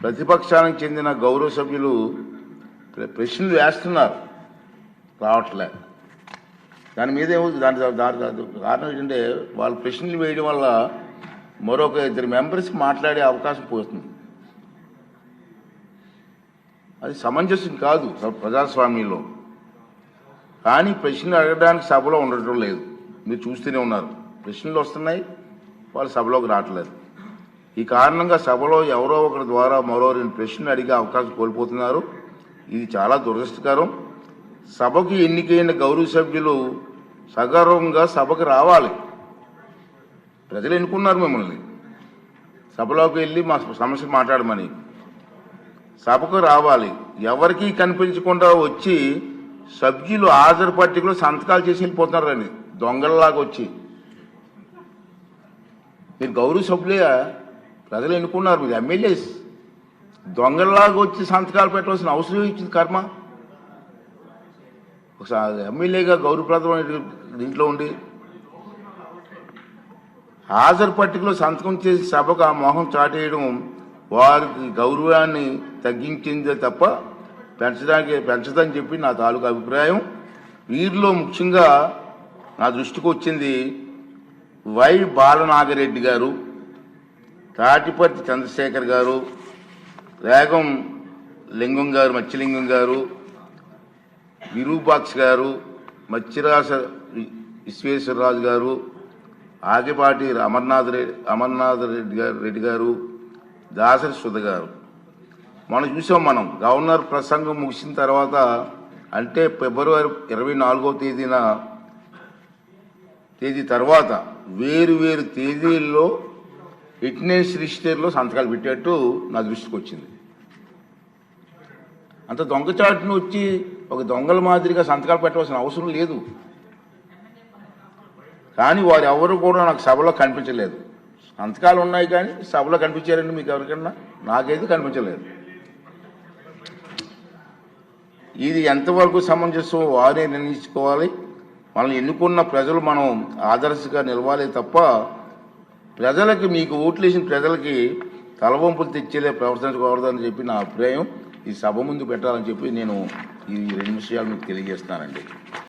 ప్రతిపక్షానికి చెందిన గౌరవ సభ్యులు ప్రశ్నలు వేస్తున్నారు, రావట్లే. దాని మీద దాని కారణం ఏంటంటే వాళ్ళు ప్రశ్నలు వేయడం వల్ల మరొక 2 మెంబర్స్ మాట్లాడే అవకాశం పోతుంది. అది సమంజసం కాదు ప్రజాస్వామ్యంలో. కానీ ప్రశ్నలు అడగడానికి సభలో ఉండటం లేదు. మీరు చూస్తూనే ఉన్నారు, ప్రశ్నలు వస్తున్నాయి, వాళ్ళు సభలోకి రావట్లేదు. ఈ కారణంగా సభలో ఎవరో ఒకరి ద్వారా మరో 2 ప్రశ్నలు అడిగే అవకాశం కోల్పోతున్నారు. ఇది చాలా దురదృష్టకరం. సభకు ఎన్నికైన గౌరవ సభ్యులు సగర్వంగా సభకు రావాలి. ప్రజలు ఎన్నుకున్నారు మిమ్మల్ని, సభలోకి వెళ్ళి మా సమస్య మాట్లాడమని. సభకు రావాలి. ఎవరికీ కనిపించకుండా వచ్చి సభ్యులు హాజరు పట్టికలో సంతకాలు చేసి వెళ్ళిపోతున్నారండి, దొంగలలాగా వచ్చి. మీరు గౌరవ సభ్యులే, ప్రజలు ఎన్నుకున్నారు, మీరు ఎమ్మెల్యేస్. దొంగలలాగా వచ్చి సంతకాలు పెట్టవలసిన అవసరం ఇచ్చింది కర్మ. ఒకసారి ఎమ్మెల్యేగా గౌరవప్రదమైన దీంట్లో ఉండి హాజరు పట్టికలో సంతకం చేసి సభకు ఆ మొహం చాటేయడం వారికి గౌరవాన్ని తగ్గించిందే తప్ప పెంచదని చెప్పి నా తాలూకు అభిప్రాయం. వీరిలో ముఖ్యంగా నా దృష్టికి వచ్చింది వై బాలనాగిరెడ్డి గారు, తాటిపర్తి చంద్రశేఖర్ గారు, రేగం లింగం గారు, మత్స్యలింగం గారు, విరూపాక్ష గారు, మత్స్యరాజ విశ్వేశ్వరరాజు గారు, ఆగిపాటి అమర్నాథ్ రెడ్డి గారు, దాసరి సుధ గారు. మనం చూసాం. మనం గవర్నర్ ప్రసంగం ముగిసిన తర్వాత, అంటే ఫిబ్రవరి 24వ తేదీ తర్వాత వేరు తేదీల్లో ఫిట్నెస్ రిజిస్టర్లో సంతకాలు పెట్టేట్టు నా దృష్టికి వచ్చింది. అంత దొంగచాటును వచ్చి ఒక దొంగల మాదిరిగా సంతకాలు పెట్టవలసిన అవసరం లేదు. కానీ వారు ఎవరు కూడా నాకు సభలో కనిపించలేదు. సంతకాలు ఉన్నాయి కానీ సభలో కనిపించారండి మీకు ఎవరికన్నా? నాకైతే కనిపించలేదు. ఇది ఎంతవరకు సమంజసం వారే నిర్ణయించుకోవాలి. మనల్ని ఎన్నుకున్న ప్రజలు మనం ఆదర్శంగా నిలవాలి తప్ప ప్రజలకి, మీకు ఓట్లు వేసిన ప్రజలకి తలవంపులు తెచ్చేలే ప్రవర్తించకూడదని చెప్పి నా అభిప్రాయం. ఈ సభ ముందు పెట్టాలని చెప్పి నేను ఈ 2 విషయాలు మీకు తెలియజేస్తానండి.